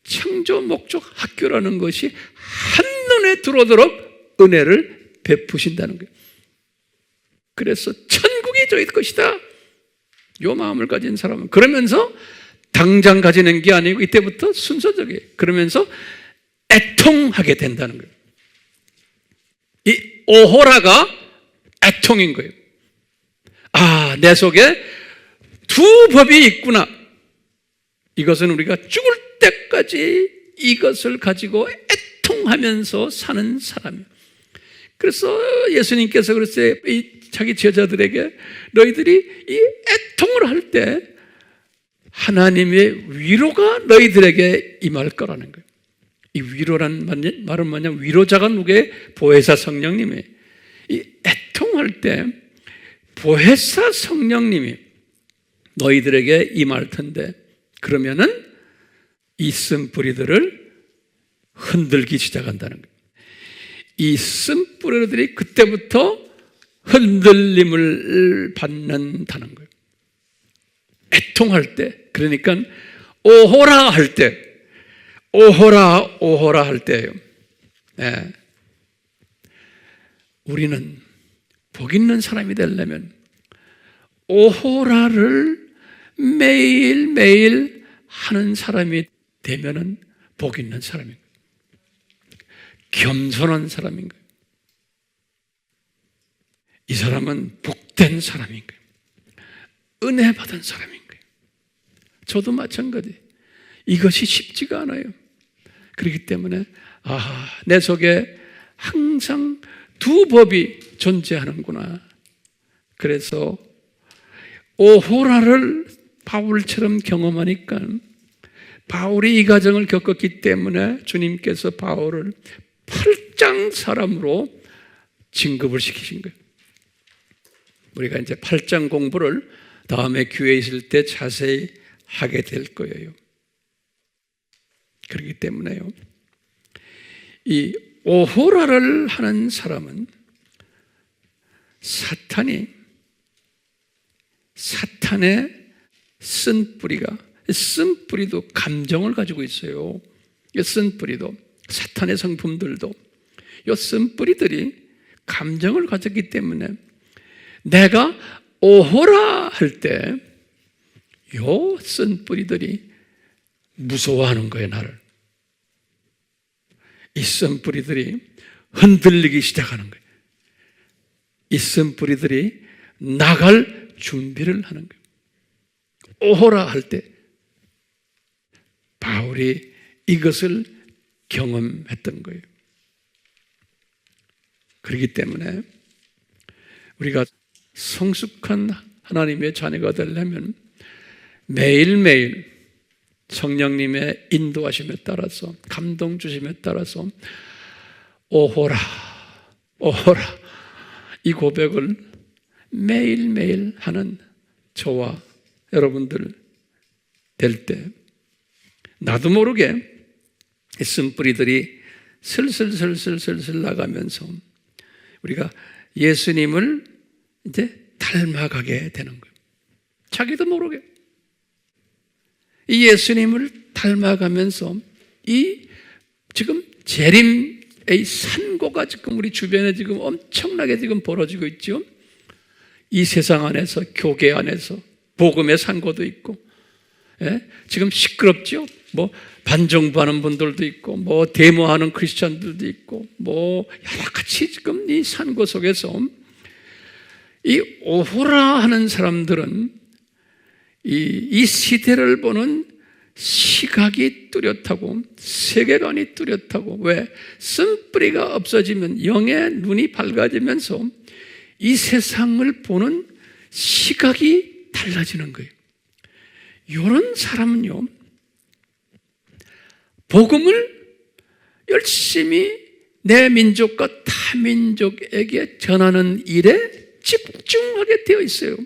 A: 창조 목적 학교라는 것이 한눈에 들어오도록 은혜를 베푸신다는 거예요. 그래서 천국이 저희 것이다. 요 마음을 가진 사람은, 그러면서 당장 가지는 게 아니고 이때부터 순서적이에요. 그러면서 애통하게 된다는 거예요. 이 오호라가 애통인 거예요. 아, 내 속에 두 법이 있구나. 이것은 우리가 죽을 때까지 이것을 가지고 애통하면서 사는 사람이에요. 그래서 예수님께서 그랬어요. 자기 제자들에게 너희들이 이 애통을 할 때 하나님의 위로가 너희들에게 임할 거라는 거예요. 이 위로란 말은 뭐냐면 위로자가 누구예요? 보혜사 성령님이에요. 이 애통할 때 보혜사 성령님이 너희들에게 임할 텐데, 그러면은 이 쓴뿌리들을 흔들기 시작한다는 거예요. 이 쓴뿌리들이 그때부터 흔들림을 받는다는 거예요. 애통할 때, 그러니까 오호라 할 때, 오호라 할 때예요. 네. 우리는 복 있는 사람이 되려면 오호라를 매일매일 하는 사람이 되면은 복 있는 사람인 거예요. 겸손한 사람인 거예요. 이 사람은 복된 사람인 거예요. 은혜 받은 사람인 거예요. 저도 마찬가지. 이것이 쉽지가 않아요. 그렇기 때문에 내 속에 항상 두 법이 존재하는구나. 그래서 오호라를 바울처럼 경험하니까, 바울이 이 과정을 겪었기 때문에 주님께서 바울을 8장 사람으로 진급을 시키신 거예요. 우리가 이제 8장 공부를 다음에 교회에 있을 때 자세히 하게 될 거예요. 그렇기 때문에요, 이 오호라를 하는 사람은 사탄의 쓴뿌리도 감정을 가지고 있어요. 쓴뿌리도. 사탄의 성품들도 이 쓴뿌리들이 감정을 가졌기 때문에 내가 오호라 할 때 이 쓴뿌리들이 무서워하는 거예요, 나를. 이 쓴뿌리들이 흔들리기 시작하는 거예요. 이 쓴뿌리들이 나갈 준비를 하는 거예요. 오호라 할 때 바울이 이것을 경험했던 거예요. 그렇기 때문에 우리가 성숙한 하나님의 자녀가 되려면 매일매일 성령님의 인도하심에 따라서, 감동 주심에 따라서 오호라, 오호라 이 고백을 매일매일 하는 저와 여러분들 될 때 나도 모르게 쓴뿌리들이 슬슬 나가면서 우리가 예수님을 이제 닮아가게 되는 거예요. 자기도 모르게 이 예수님을 닮아가면서 이 지금 재림의 산고가 지금 우리 주변에 지금 엄청나게 지금 벌어지고 있죠. 이 세상 안에서, 교계 안에서 복음의 산고도 있고, 예? 지금 시끄럽죠. 뭐 반정부하는 분들도 있고, 뭐 데모하는 크리스찬들도 있고, 뭐 여러 가지 지금 이 산고 속에서 이 오호라 하는 사람들은 이 시대를 보는 시각이 뚜렷하고 세계관이 뚜렷하고, 왜? 쓴뿌리가 없어지면 영의 눈이 밝아지면서 이 세상을 보는 시각이 달라지는 거예요. 이런 사람은요, 복음을 열심히 내 민족과 타민족에게 전하는 일에 집중하게 되어 있어요.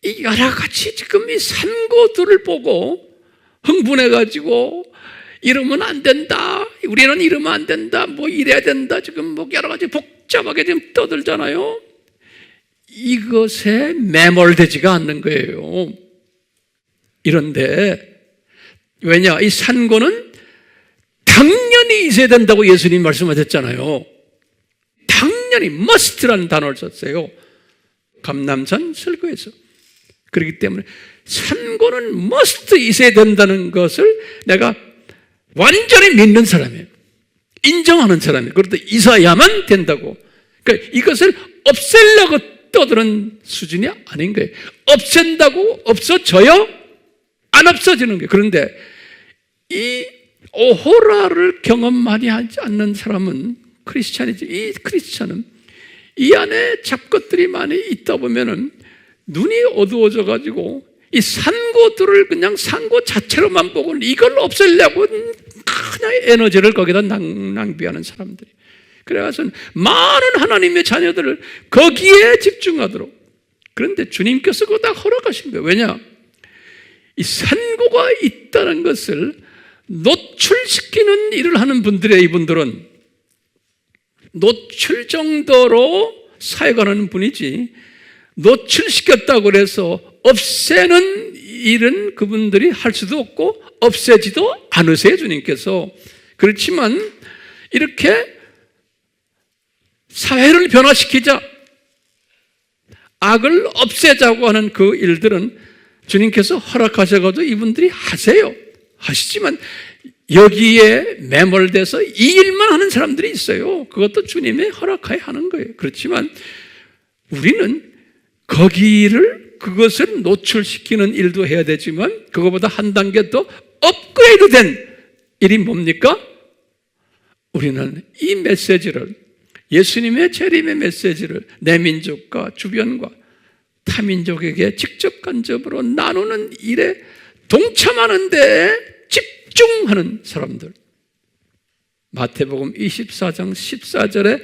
A: 이 여러 가지 지금 이 산고들을 보고 흥분해가지고 이러면 안 된다, 우리는 이러면 안 된다, 뭐 이래야 된다, 지금 뭐 여러 가지 복잡하게 지금 떠들잖아요. 이것에 매몰되지가 않는 거예요. 이런데 왜냐? 이 산고는 당연히 있어야 된다고 예수님 말씀하셨잖아요. 당연히 must라는 단어를 썼어요. 감람산 설교에서. 그렇기 때문에 산고는 must 있어야 된다는 것을 내가 완전히 믿는 사람이에요. 인정하는 사람이에요. 그런데 있어야만 된다고. 그러니까 이것을 없애려고 떠드는 수준이 아닌 거예요. 없앤다고 없어져요? 안 없어지는 거예요. 그런데 이 오호라를 경험 많이 하지 않는 사람은 크리스찬이지. 이 크리스찬은 이 안에 잡것들이 많이 있다 보면은 눈이 어두워져 가지고 이 산고들을 그냥 산고 자체로만 보고 이걸 없애려고 그냥 에너지를 거기다 낭비하는 사람들이. 그래서 많은 하나님의 자녀들을 거기에 집중하도록. 그런데 주님께서 그거 다 허락하신 거예요. 왜냐? 이 산고가 있다는 것을 노출시키는 일을 하는 분들의, 이분들은 노출 정도로 사역하는 분이지 노출시켰다고 해서 없애는 일은 그분들이 할 수도 없고 없애지도 않으세요, 주님께서. 그렇지만 이렇게 사회를 변화시키자, 악을 없애자고 하는 그 일들은 주님께서 허락하셔가지고 이분들이 하세요. 하시지만 여기에 매몰돼서 이 일만 하는 사람들이 있어요. 그것도 주님의 허락하에 하는 거예요. 그렇지만 우리는 거기를, 그것을 노출시키는 일도 해야 되지만 그것보다 한 단계 더 업그레이드 된 일이 뭡니까? 우리는 이 메시지를, 예수님의 재림의 메시지를 내 민족과 주변과 타민족에게 직접 간접으로 나누는 일에 동참하는 데 집중하는 사람들. 마태복음 24장 14절에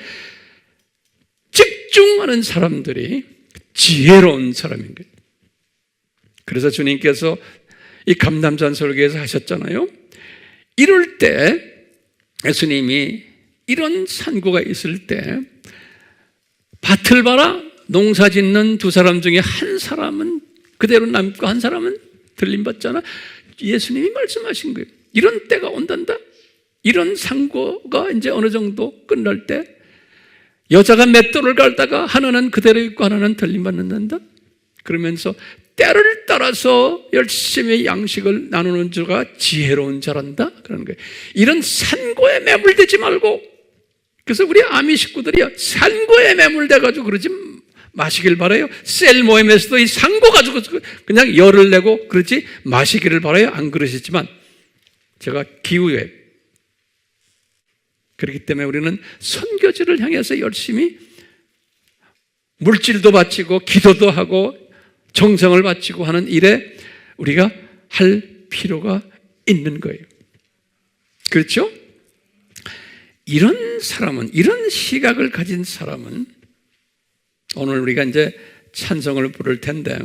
A: 집중하는 사람들이 지혜로운 사람인 거예요. 그래서 주님께서 이 감람산 설교에서 하셨잖아요. 이럴 때 예수님이 이런 산고가 있을 때 밭을 봐라, 농사 짓는 두 사람 중에 한 사람은 그대로 남고 한 사람은 들림받잖아. 예수님이 말씀하신 거예요. 이런 때가 온단다. 이런 상고가 이제 어느 정도 끝날 때 여자가 맷돌을 갈다가 하나는 그대로 있고 하나는 들림받는다. 그러면서 때를 따라서 열심히 양식을 나누는 자가 지혜로운 자란다. 그러는 거예요. 이런 산고에 매몰되지 말고, 그래서 우리 아미 식구들이요, 산고에 매몰돼가지고 그러지 마시길 바라요. 셀 모임에서도 이 상고 가지고 그냥 열을 내고 그러지 마시기를 바라요. 안 그러시지만 제가 기후에 그렇기 때문에 우리는 선교지를 향해서 열심히 물질도 바치고 기도도 하고 정성을 바치고 하는 일에 우리가 할 필요가 있는 거예요. 그렇죠? 이런 사람은, 이런 시각을 가진 사람은 오늘 우리가 이제 찬송을 부를 텐데,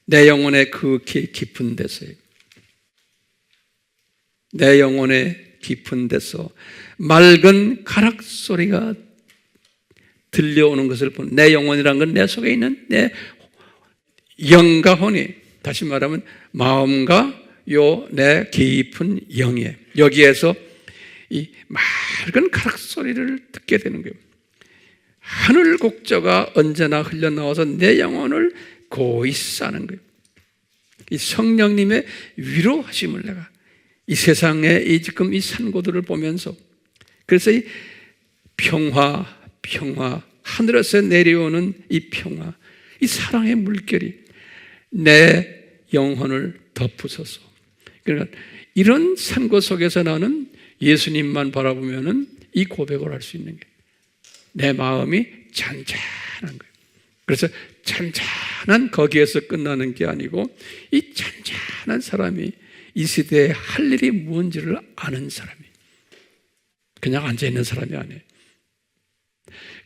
A: 내 영혼의 그 깊은 데서요, 내 영혼의 깊은 데서 맑은 가락 소리가 들려오는 것을 본, 내 영혼이란 건 내 속에 있는 내 영과 혼이, 다시 말하면 마음과 요 내 깊은 영이에요. 여기에서 이 맑은 가락 소리를 듣게 되는 거예요. 하늘 곡조가 언제나 흘러나와서 내 영혼을 고이 싸는 거예요. 이 성령님의 위로하심을 내가 이 세상에 지금 이 산고들을 보면서, 그래서 이 평화, 하늘에서 내려오는 이 평화, 이 사랑의 물결이 내 영혼을 덮으소서. 그러니까 이런 산고 속에서 나는 예수님만 바라보면은 이 고백을 할 수 있는 게, 내 마음이 잔잔한 거예요. 그래서 잔잔한 거기에서 끝나는 게 아니고, 이 잔잔한 사람이 이 시대에 할 일이 무엇인지를 아는 사람이, 그냥 앉아있는 사람이 아니에요.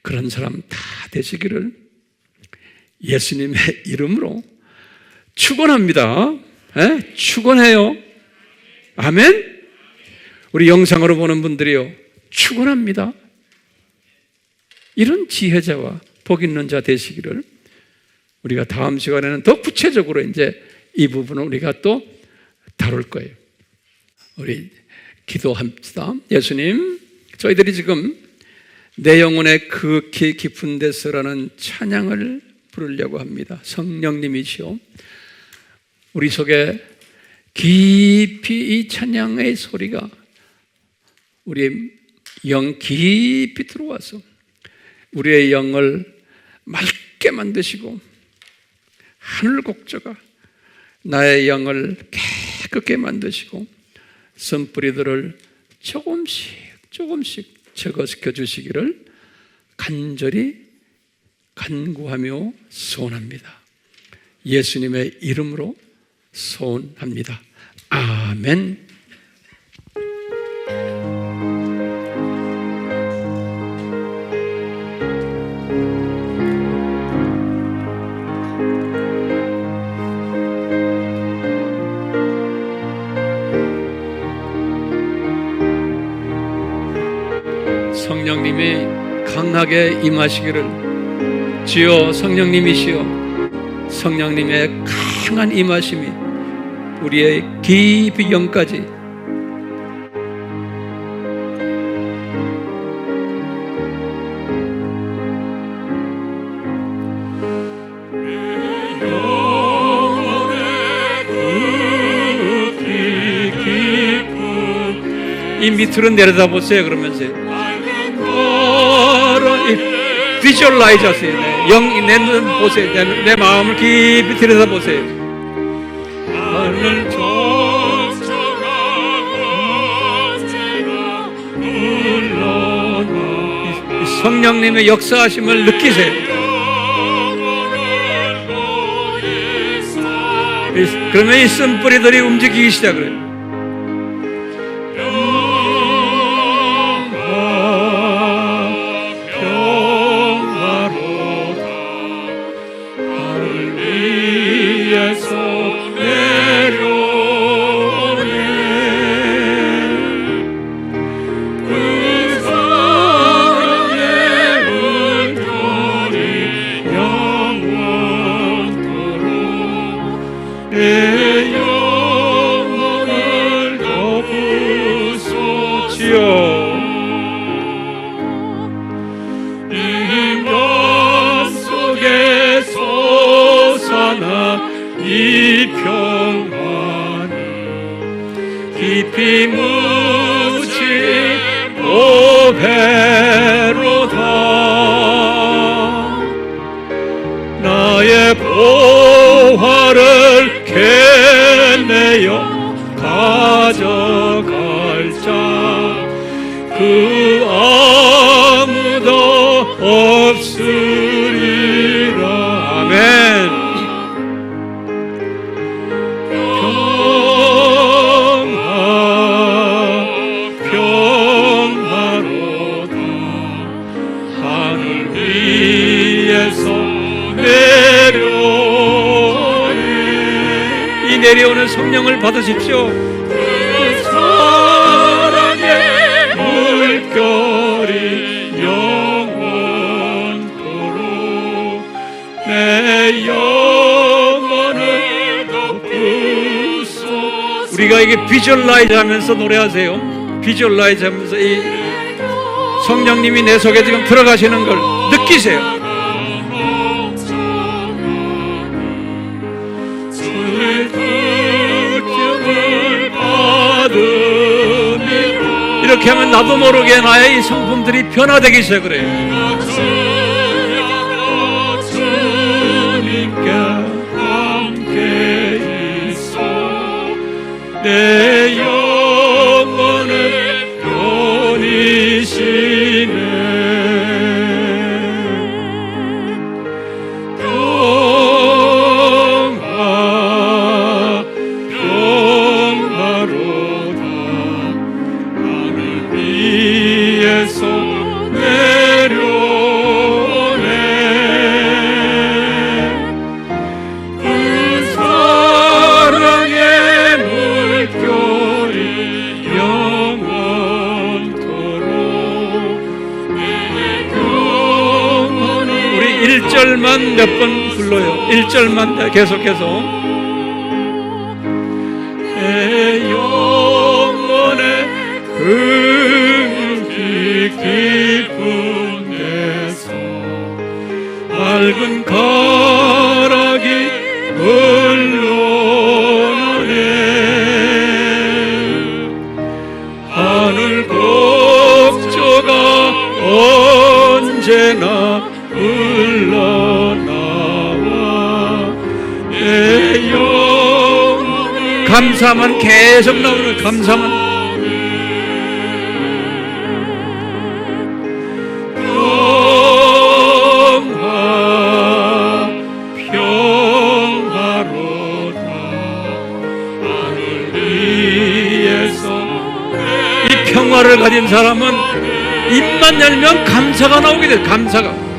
A: 그런 사람 다 되시기를 예수님의 이름으로 축원합니다. 축원해요. 아멘. 우리 영상으로 보는 분들이요, 축원합니다. 이런 지혜자와 복 있는 자 되시기를, 우리가 다음 시간에는 더 구체적으로 이제 이 부분을 우리가 또 다룰 거예요. 우리 기도합시다. 예수님, 저희들이 지금 내 영혼의 그 깊은 데서라는 찬양을 부르려고 합니다. 성령님이시오, 우리 속에 깊이 이 찬양의 소리가 우리의 영 깊이 들어와서 우리의 영을 맑게 만드시고, 하늘 곡조가 나의 영을 깨끗게 만드시고 선뿌리들을 조금씩 적어시켜 주시기를 간절히 간구하며 소원합니다. 예수님의 이름으로 소원합니다. 아멘. 성령님이 강하게 임하시기를, 주여 성령님이시여, 성령님의 강한 임하심이 우리의 깊이 영까지 이 밑으로 내려다보세요. 그러면서 비주얼라이즈 하세요. 내 눈 보세요. 내 마음을 깊이 들여다보세요. 성령님의 역사하심을 느끼세요. 그러면 이 쓴뿌리들이 움직이기 시작해요.
B: 내 영혼을 덮으소서.
A: 피 묻힌 보배로다. 나의 보화를 캐내어 가져갈 자 그 아무도 없으리라. 아멘. 평화로다. 하늘 위에서 내려오네. 이 내려오는 성령을 받으십시오. 그 사랑의 물결이 영원토록 내 영혼을 덮으소서. 우리가 이게 비주얼라이즈 하면서 노래하세요. 비주얼라이즈 하면서 이 성령님이 내 속에 지금 들어가시는 걸 느끼세요. 이렇게 하면 나도 모르게 나의 이 성품들이 변화되기 시작을 해요. 주님께 함께 있어 내 영혼을 돌이시네. 몇 번 불러요. 1절만 계속해서 내 영혼의 깊은 데서 맑은 가락이 흘러나네. 하늘 곡조가 언제나 감사만 계속 나오는 감사만. 평화로다. 하늘 위에서 이 평화를 가진 사람은 입만 열면 감사가 나오게 돼. 감사가.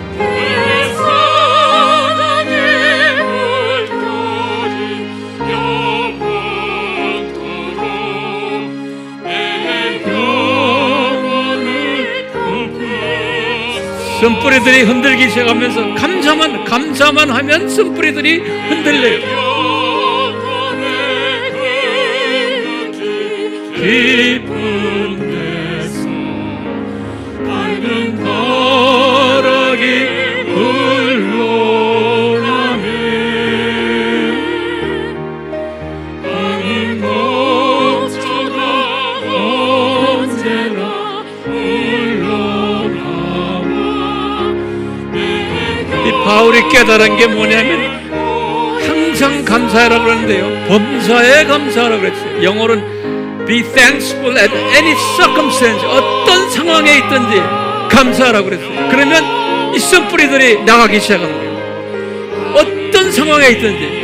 A: 쓴뿌리들이 흔들기 시작하면서 감사만 하면 쓴뿌리들이 흔들려요. 깊은 데서 맑은 가락이 흘러나네. 하늘 곡조가 언제나 바울이 깨달은 게 뭐냐면 항상 감사하라 그러는데요. 범사에 감사하라 그랬어요. 영어로는 be thankful at any circumstance. 어떤 상황에 있든지 감사하라 그랬어요. 그러면 이 쓴뿌리들이 나가기 시작하는 거예요. 어떤 상황에 있든지.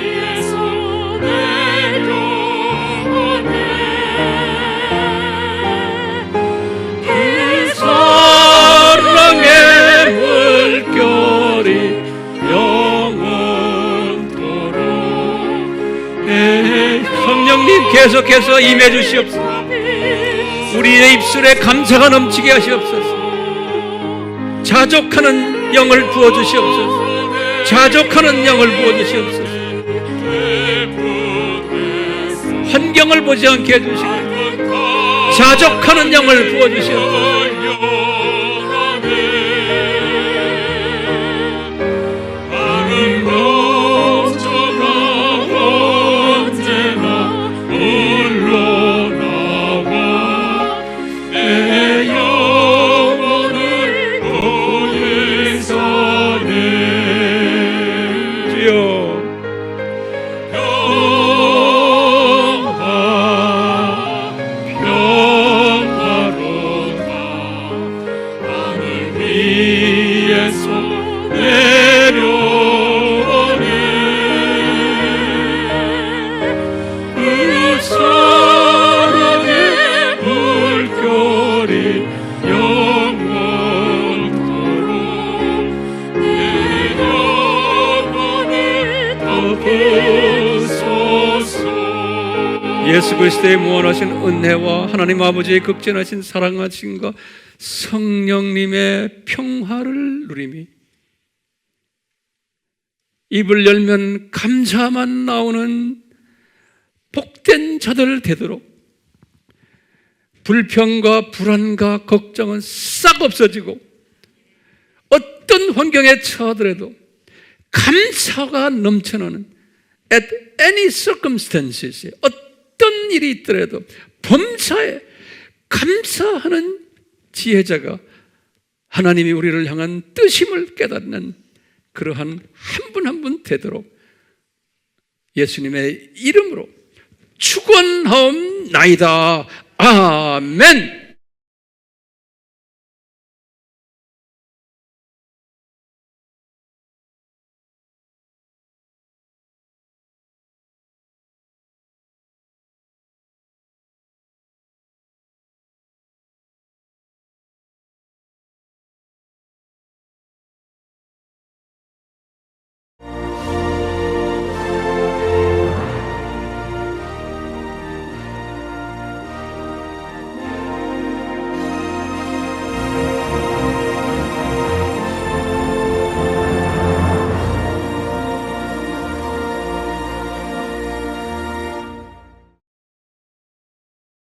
A: 그 사랑의 물결이 성령님 계속해서 임해 주시옵소서. 우리의 입술에 감사가 넘치게 하시옵소서. 자족하는 영을 부어 주시옵소서. 자족하는 영을 부어 주시옵소서. 환경을 보지 않게 해 주시고 자족하는 영을 부어 주시옵소서. 바울이 예수 그리스도의 무한하신 은혜와 하나님 아버지의 극진하신 사랑하심과 성령님의 평화를 누리미 입을 열면 감사만 나오는 복된 자들 되도록 불평과 불안과 걱정은 싹 없어지고 어떤 환경에 처하더라도 감사가 넘쳐나는 at any circumstances 어떤 일이 있더라도 범사에 감사하는 지혜자가 하나님이 우리를 향한 뜻임을 깨닫는 그러한 한 분 한 분 되도록 예수님의 이름으로 축원하옵나이다. 아멘.